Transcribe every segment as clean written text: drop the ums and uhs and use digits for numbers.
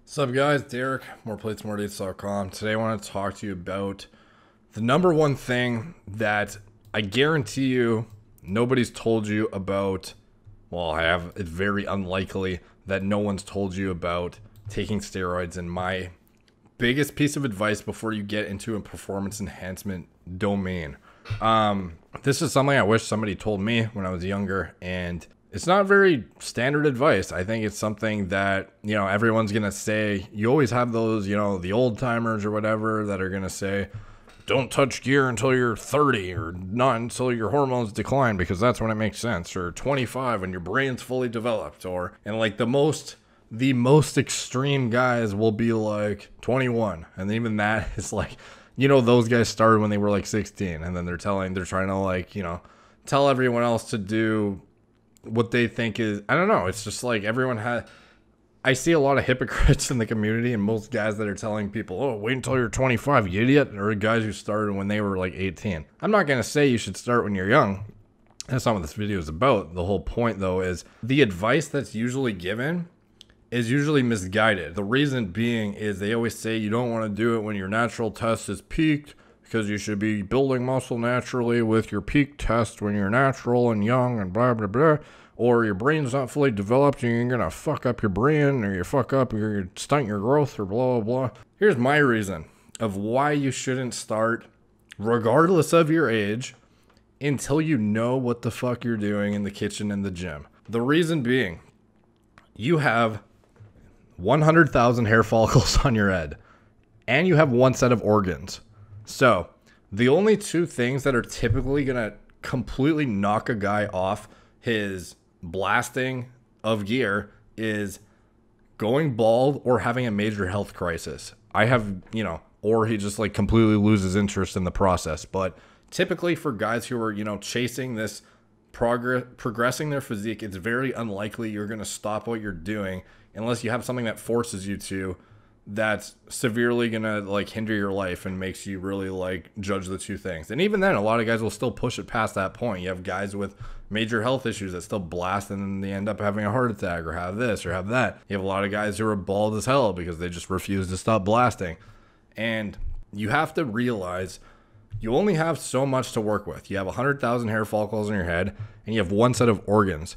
What's up, guys? Derek, moreplates.com. Today I want to talk to you about the number one thing that I guarantee you nobody's told you about. Well, it's very unlikely that no one's told you about taking steroids. And my biggest piece of advice before you get into a performance enhancement domain. This is something I wish somebody told me when I was younger, and it's not very standard advice. I think it's something that, everyone's going to say. You always have those, the old timers or whatever that are going to say, don't touch gear until you're 30 or not until your hormones decline because that's when it makes sense, or 25 when your brain's fully developed, and like the most extreme guys will be like 21. And even that is like, those guys started when they were like 16, and then they're trying to tell everyone else to do what they think is, I don't know. It's just like I see a lot of hypocrites in the community, and most guys that are telling people, oh, wait until you're 25, you idiot, or guys who started when they were like 18. I'm not going to say you should start when you're young. That's not what this video is about. The whole point, though, is the advice that's usually given is usually misguided. The reason being is they always say you don't want to do it when your natural test is peaked, because you should be building muscle naturally with your peak test when you're natural and young and blah, blah, blah. Or your brain's not fully developed and you're going to fuck up your brain, or you stunt your growth, or blah, blah, blah. Here's my reason of why you shouldn't start, regardless of your age, until you know what the fuck you're doing in the kitchen and the gym. The reason being, you have 100,000 hair follicles on your head, and you have one set of organs. So the only two things that are typically going to completely knock a guy off his blasting of gear is going bald or having a major health crisis. Or he just like completely loses interest in the process. But typically for guys who are, chasing this progressing their physique, it's very unlikely you're going to stop what you're doing unless you have something that forces you to, that's severely gonna like hinder your life and makes you really like judge the two things. And even then, a lot of guys will still push it past that point. You have guys with major health issues that still blast, and then they end up having a heart attack or have this or have that. You have a lot of guys who are bald as hell because they just refuse to stop blasting. And you have to realize you only have so much to work with. You have 100,000 hair follicles in your head, and you have one set of organs.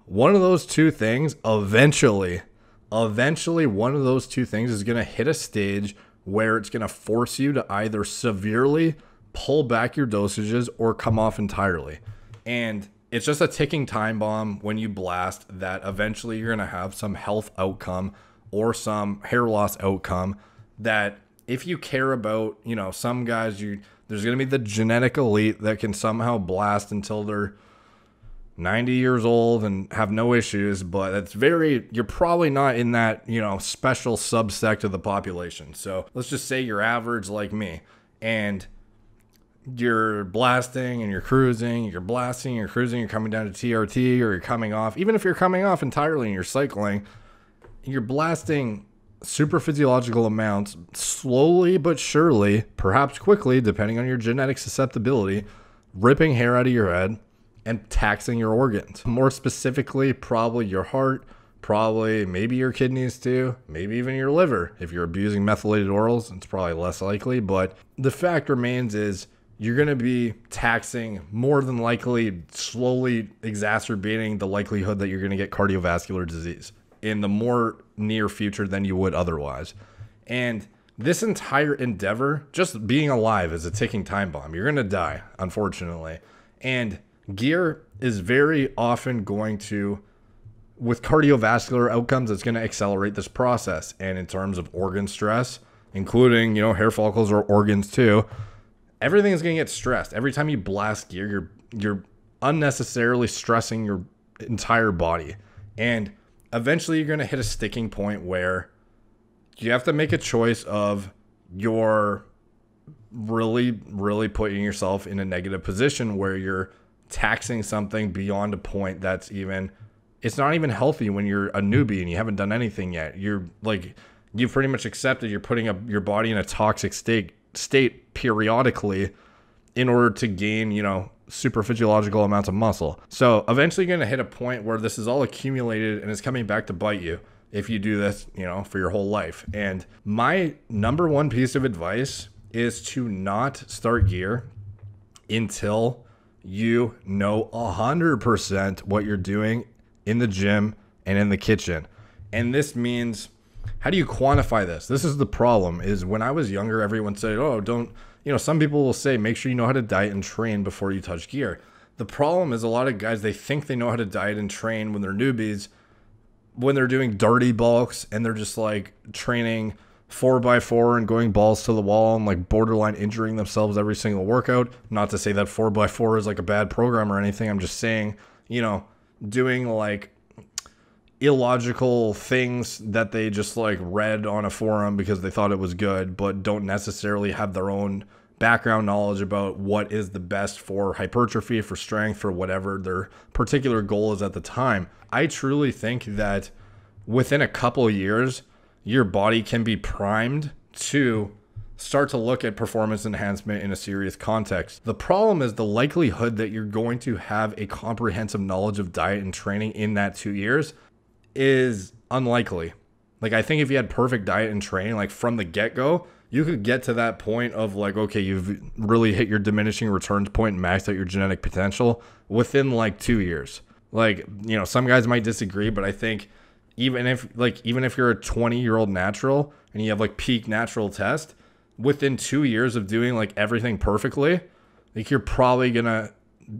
One of those two things eventually one of those two things is going to hit a stage where it's going to force you to either severely pull back your dosages or come off entirely. And it's just a ticking time bomb when you blast that eventually you're going to have some health outcome or some hair loss outcome that, if you care about, some guys, there's going to be the genetic elite that can somehow blast until they're 90 years old and have no issues, but you're probably not in that, special subsect of the population. So let's just say you're average like me, and you're blasting and you're cruising, you're cruising, you're coming down to TRT, or you're coming off. Even if you're coming off entirely and you're cycling, you're blasting super physiological amounts slowly but surely, perhaps quickly, depending on your genetic susceptibility, ripping hair out of your head and taxing your organs. More specifically, probably your heart, maybe your kidneys too, maybe even your liver. If you're abusing methylated orals, it's probably less likely, but the fact remains is you're going to be taxing, more than likely slowly exacerbating the likelihood that you're going to get cardiovascular disease in the more near future than you would otherwise. And this entire endeavor, just being alive, is a ticking time bomb. You're going to die, unfortunately. And gear is very often going to, with cardiovascular outcomes, it's going to accelerate this process. And in terms of organ stress, including, hair follicles or organs too, everything is going to get stressed. Every time you blast gear, you're unnecessarily stressing your entire body. And eventually you're going to hit a sticking point where you have to make a choice of you're really, really putting yourself in a negative position where you're taxing something beyond a point that's it's not even healthy when you're a newbie and you haven't done anything yet. You've pretty much accepted you're putting up your body in a toxic state periodically in order to gain, super physiological amounts of muscle. So eventually you're going to hit a point where this is all accumulated and it's coming back to bite you. if you do this, you know, for your whole life. And my number one piece of advice is to not start gear until you know 100% what you're doing in the gym and in the kitchen. And this means, how do you quantify this? This is the problem, is when I was younger, everyone said, oh, don't, you know, some people will say, make sure you know how to diet and train before you touch gear. The problem is a lot of guys, they think they know how to diet and train when they're newbies, when they're doing dirty bulks and they're just like training 4x4 and going balls to the wall and like borderline injuring themselves every single workout. Not to say that 4x4 is like a bad program or anything. I'm just saying, you know, doing like illogical things that they just like read on a forum because they thought it was good, but don't necessarily have their own background knowledge about what is the best for hypertrophy, for strength, for whatever their particular goal is at the time. I truly think that within a couple of years, your body can be primed to start to look at performance enhancement in a serious context. The problem is the likelihood that you're going to have a comprehensive knowledge of diet and training in that 2 years is unlikely. Like, I think if you had perfect diet and training, like from the get-go, you could get to that point of like, okay, you've really hit your diminishing returns point and maxed out your genetic potential within like 2 years. Like, you know, some guys might disagree, but I think even if you're a 20-year-old natural and you have like peak natural test, within 2 years of doing like everything perfectly, like you're probably gonna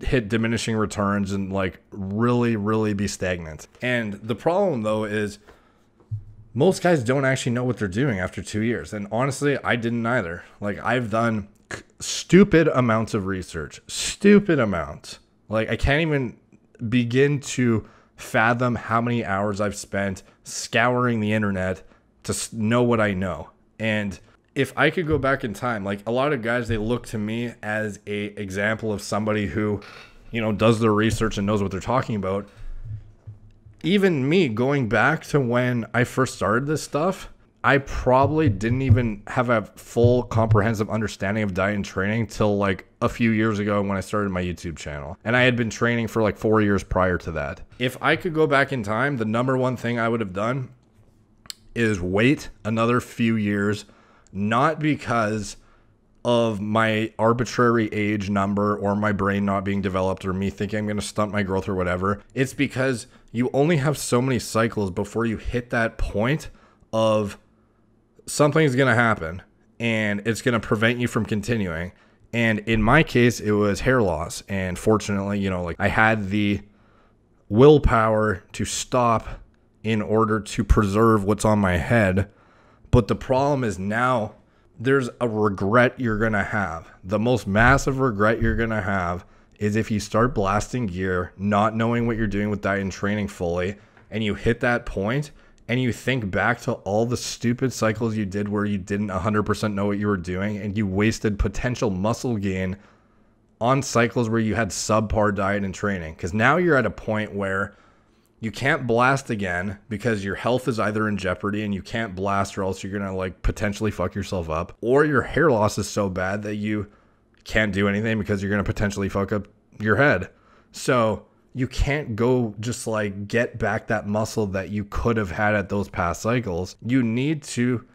hit diminishing returns and like really be stagnant. And the problem though is most guys don't actually know what they're doing after 2 years. And honestly, I didn't either. Like, I've done stupid amounts of research, stupid amounts. Like, I can't even begin to fathom how many hours I've spent scouring the internet to know what I know. And if I could go back in time, like a lot of guys, they look to me as a example of somebody who, you know, does their research and knows what they're talking about. Even me, going back to when I first started this stuff, I probably didn't even have a full comprehensive understanding of diet and training till like a few years ago when I started my YouTube channel. And I had been training for like 4 years prior to that. If I could go back in time, the number one thing I would have done is wait another few years, not because of my arbitrary age number or my brain not being developed or me thinking I'm going to stunt my growth or whatever. It's because you only have so many cycles before you hit that point of something's going to happen and it's going to prevent you from continuing. And in my case, it was hair loss. And fortunately, you know, like I had the willpower to stop in order to preserve what's on my head. But the problem is now there's a regret you're going to have. The most massive regret you're going to have is if you start blasting gear, not knowing what you're doing with diet and training fully, and you hit that point and you think back to all the stupid cycles you did where you didn't 100% know what you were doing and you wasted potential muscle gain on cycles where you had subpar diet and training. Because now you're at a point where you can't blast again because your health is either in jeopardy and you can't blast or else you're going to like potentially fuck yourself up, or your hair loss is so bad that you can't do anything because you're going to potentially fuck up your head. So you can't go just like get back that muscle that you could have had at those past cycles. You need to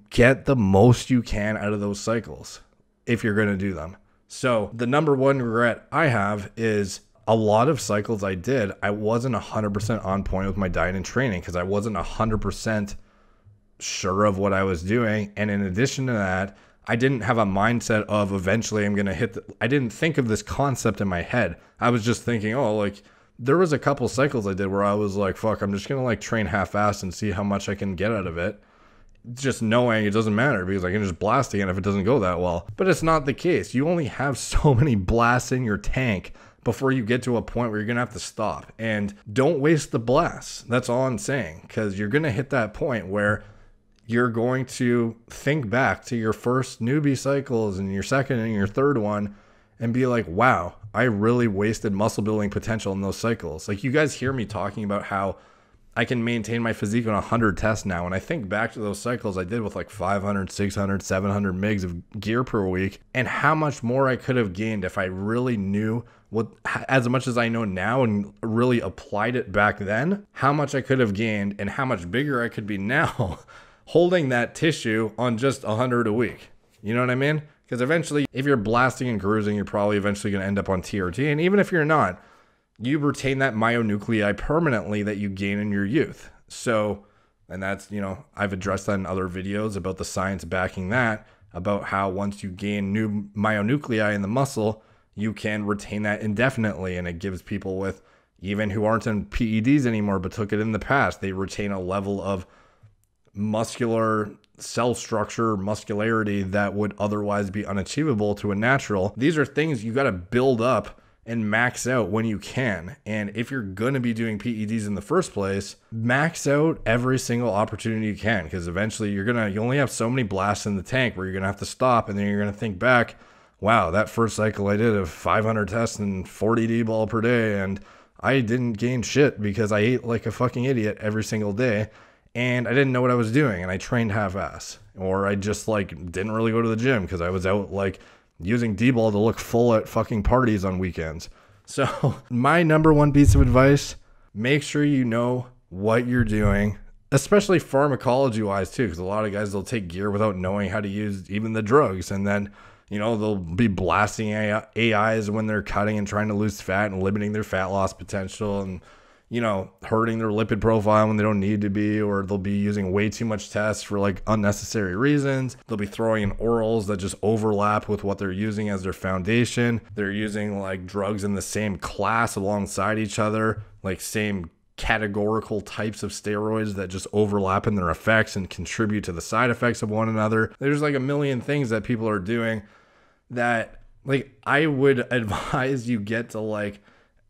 get the most you can out of those cycles if you're going to do them. So the number one regret I have is a lot of cycles I did, I wasn't 100% on point with my diet and training because I wasn't 100% sure of what I was doing. And in addition to that, I didn't have a mindset of eventually I'm going to hit I didn't think of this concept in my head. I was just thinking, oh, like there was a couple cycles I did where I was like, fuck, I'm just going to like train half-assed and see how much I can get out of it. Just knowing it doesn't matter because I can just blast again if it doesn't go that well. But it's not the case. You only have so many blasts in your tank before you get to a point where you're going to have to stop. And don't waste the blasts. That's all I'm saying. Because you're going to hit that point where you're going to think back to your first newbie cycles and your second and your third one and be like, wow, I really wasted muscle building potential in those cycles. Like, you guys hear me talking about how I can maintain my physique on 100 tests now. And I think back to those cycles I did with like 500, 600, 700 migs of gear per week and how much more I could have gained if I really knew as much as I know now and really applied it back then, how much I could have gained and how much bigger I could be now holding that tissue on just 100 a week. You know what I mean? Because eventually, if you're blasting and cruising, you're probably eventually going to end up on TRT. And even if you're not, you retain that myonuclei permanently that you gain in your youth. So, and that's, you know, I've addressed that in other videos about the science backing that, about how once you gain new myonuclei in the muscle, you can retain that indefinitely. And it gives people with, even who aren't in PEDs anymore, but took it in the past, they retain a level of muscular cell structure, muscularity that would otherwise be unachievable to a natural. These are things you got to build up and max out when you can. And if you're going to be doing PEDs in the first place, max out every single opportunity you can, because eventually you only have so many blasts in the tank where you're going to have to stop, and then you're going to think back, wow, that first cycle I did of 500 tests and 40 D-ball per day, and I didn't gain shit because I ate like a fucking idiot every single day. And I didn't know what I was doing, and I trained half-ass. Or I just like didn't really go to the gym because I was out like using D-ball to look full at fucking parties on weekends. So my number one piece of advice, make sure you know what you're doing, especially pharmacology-wise too, because a lot of guys, they'll take gear without knowing how to use even the drugs. And then, you know, they'll be blasting AIs when they're cutting and trying to lose fat and limiting their fat loss potential, and you know, hurting their lipid profile when they don't need to be, or they'll be using way too much tests for like unnecessary reasons. They'll be throwing in orals that just overlap with what they're using as their foundation. They're using like drugs in the same class alongside each other, like same categorical types of steroids that just overlap in their effects and contribute to the side effects of one another. There's like a million things that people are doing that, like, I would advise you get to like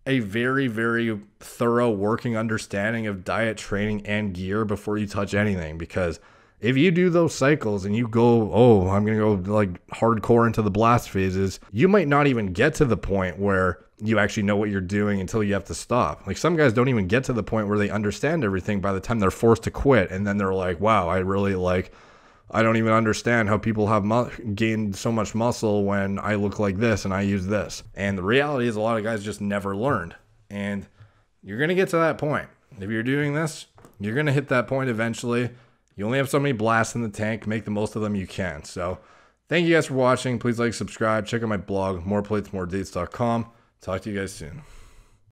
a very, very thorough working understanding of diet, training, and gear before you touch anything. Because if you do those cycles and you go, oh, I'm going to go like hardcore into the blast phases, you might not even get to the point where you actually know what you're doing until you have to stop. Like some guys don't even get to the point where they understand everything by the time they're forced to quit. And then they're like, wow, I don't even understand how people have gained so much muscle when I look like this and I use this. And the reality is a lot of guys just never learned. And you're going to get to that point. If you're doing this, you're going to hit that point eventually. You only have so many blasts in the tank. Make the most of them you can. So thank you guys for watching. Please like, subscribe. Check out my blog, moreplatesmoredates.com. Talk to you guys soon.